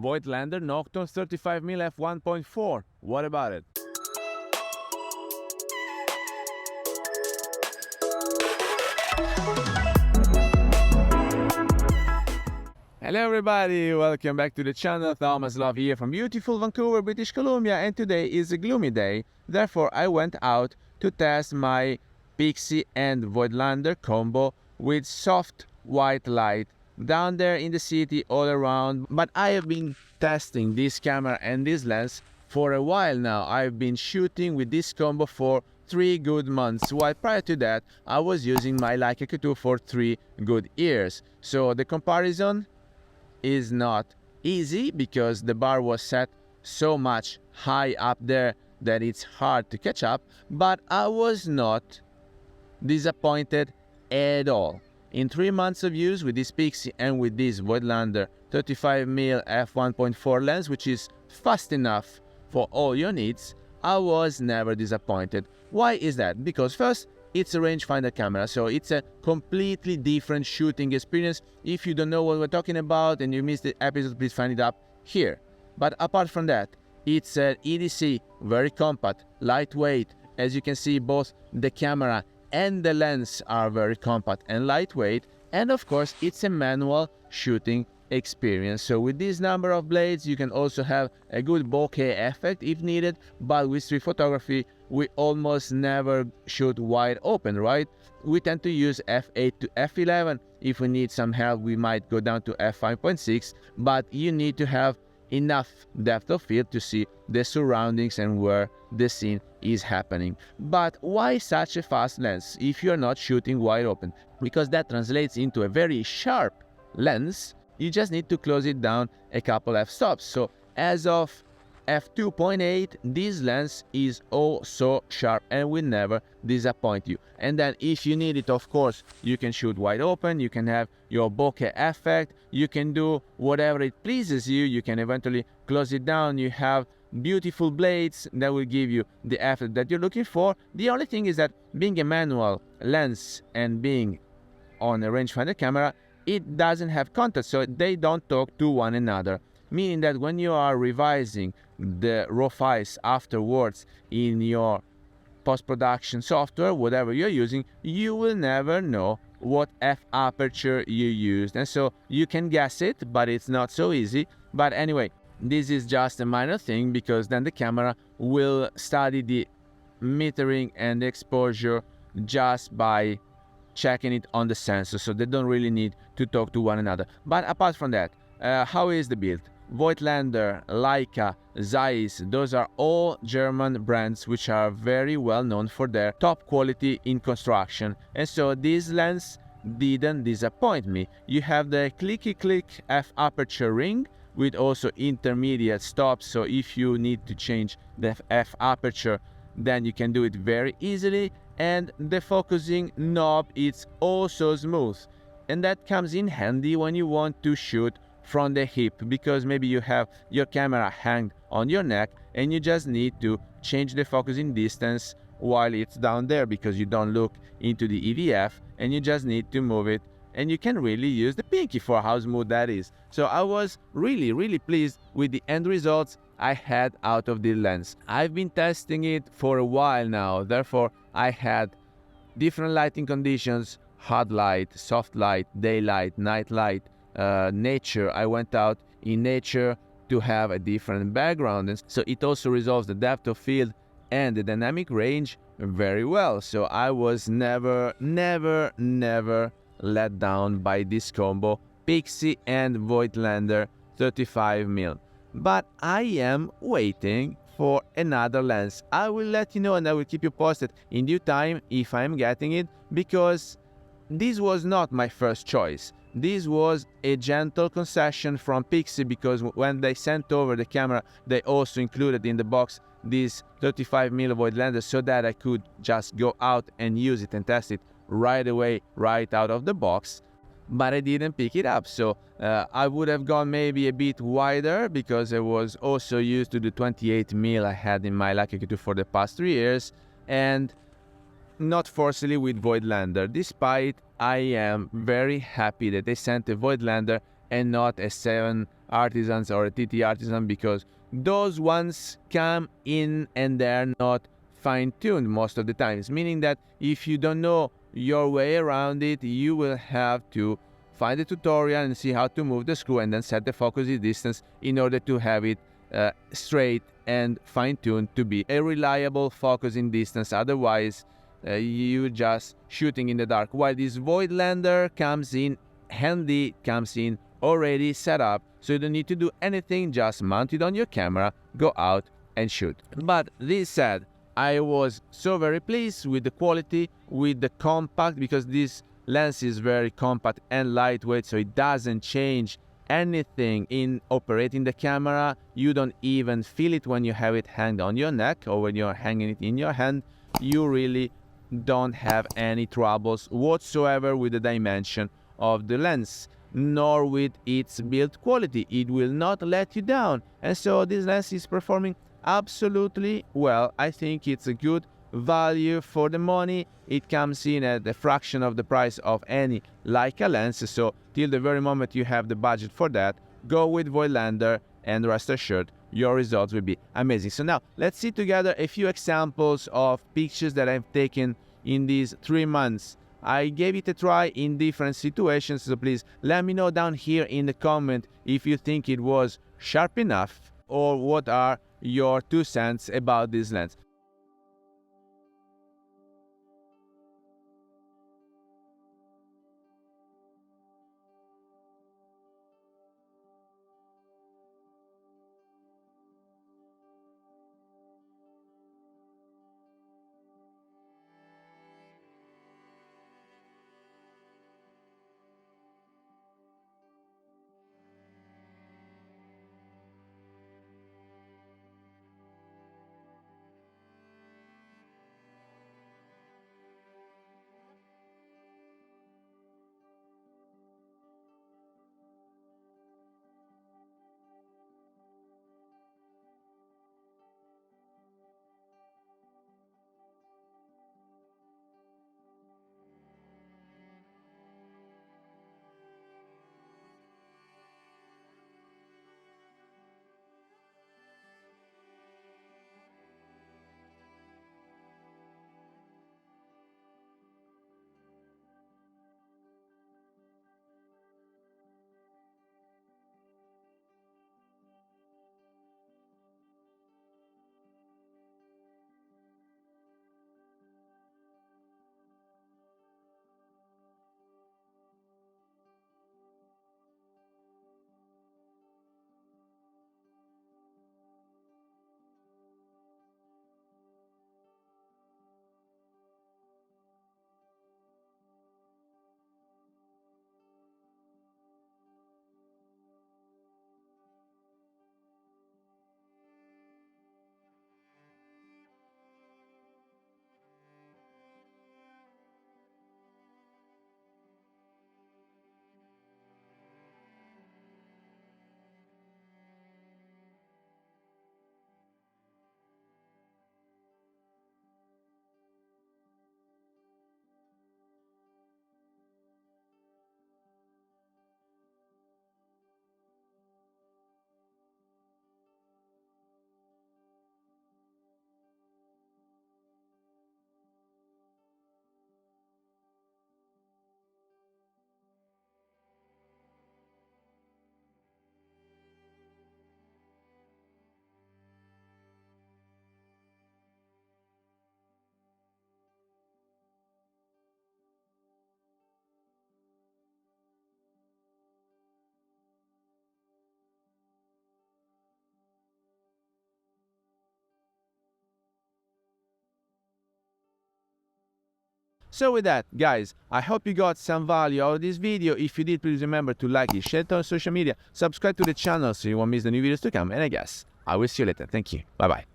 Voigtlander Nokton 35mm f1.4. What about it? Hello everybody, welcome back to the channel. Thomas Love here from beautiful Vancouver, British Columbia, and today is a gloomy day. Therefore, I went out to test my Pixii and Voigtlander combo with soft white light down there in the city all around. But I have been testing this camera and this lens for a while now. I've been shooting with this combo for 3 good months, while prior to that I was using my Leica M-mount for 3 good years. So the comparison is not easy because the bar was set so much high up there that it's hard to catch up, but I was not disappointed at all. In 3 months of use with this Pixii and with this Voigtlander 35mm f1.4 lens, which is fast enough for all your needs, I was never disappointed. Why is that? Because first, it's a rangefinder camera, so it's a completely different shooting experience. If you don't know what we're talking about and you missed the episode, please find it up here. But apart from that, it's an EDC, very compact, lightweight. As you can see, both the camera and the lens are very compact and lightweight. And of course, it's a manual shooting experience. So with this number of blades, you can also have a good bokeh effect if needed. But with street photography, we almost never shoot wide open, right? We tend to use f8 to f11. If we need some help, we might go down to f5.6, but you need to have enough depth of field to see the surroundings and where the scene is happening. But why such a fast lens if you're not shooting wide open? Because that translates into a very sharp lens. You just need to close it down a couple f-stops. So as of f2.8, this lens is oh so sharp and will never disappoint you. And then if you need it, of course, you can shoot wide open, you can have your bokeh effect, you can do whatever it pleases you, you can eventually close it down, you have beautiful blades that will give you the effect that you're looking for. The only thing is that being a manual lens and being on a rangefinder camera, it doesn't have contact, so they don't talk to one another. Meaning that when you are revising the raw files afterwards in your post-production software, whatever you're using, you will never know what f-aperture you used. And so you can guess it, but it's not so easy. But anyway, this is just a minor thing because then the camera will study the metering and the exposure just by checking it on the sensor, so they don't really need to talk to one another. But apart from that, how is the build? Voigtlander, Leica, Zeiss, those are all German brands which are very well known for their top quality in construction. And so this lens didn't disappoint me. You have the clicky click f-aperture ring with also intermediate stops, so if you need to change the f-aperture, then you can do it very easily. And the focusing knob is also smooth, and that comes in handy when you want to shoot from the hip, because maybe you have your camera hanged on your neck and you just need to change the focusing distance while it's down there because you don't look into the EVF, and you just need to move it, and you can really use the pinky for how smooth that is. So I was really pleased with the end results I had out of the lens. I've been testing it for a while now, therefore I had different lighting conditions: hard light, soft light, daylight, night light, nature. I went out in nature to have a different background, and so it also resolves the depth of field and the dynamic range very well. So I was never let down by this combo, Pixii and Voigtlander 35mm. But I am waiting for another lens. I will let you know and I will keep you posted in due time if I'm getting it, because this was not my first choice. This was a gentle concession from Pixii, because when they sent over the camera, they also included in the box this 35mm Voigtlander so that I could just go out and use it and test it right away, right out of the box. But I didn't pick it up, so I would have gone maybe a bit wider, because I was also used to the 28mm I had in my Leica M-mount for the past 3 years, and not forcefully with Voigtlander, despite I am very happy that they sent a Voigtlander and not a 7 artisans or a TT artisan, because those ones come in and they're not fine-tuned most of the times, meaning that if you don't know your way around it, you will have to find a tutorial and see how to move the screw and then set the focusing distance in order to have it straight and fine-tuned to be a reliable focusing distance. Otherwise, you're just shooting in the dark. While this Voigtlander comes in handy, comes in already set up, so you don't need to do anything, just mount it on your camera, go out and shoot. But this said, I was so very pleased with the quality, with the compact, because this lens is very compact and lightweight, so it doesn't change anything in operating the camera. You don't even feel it when you have it hanged on your neck or when you're hanging it in your hand. You really don't have any troubles whatsoever with the dimension of the lens, nor with its build quality. It will not let you down, and so this lens is performing absolutely well. I think it's a good value for the money. It comes in at a fraction of the price of any Leica lens, so till the very moment you have the budget for that, go with Voigtlander and rest assured your results will be amazing. So now let's see together a few examples of pictures that I've taken in these 3 months. I gave it a try in different situations, so please let me know down here in the comment if you think it was sharp enough or what are your 2 cents about this lens. So with that, guys, I hope you got some value out of this video. If you did, please remember to like it, share it on social media, subscribe to the channel so you won't miss the new videos to come, and I guess I will see you later. Thank you. Bye-bye.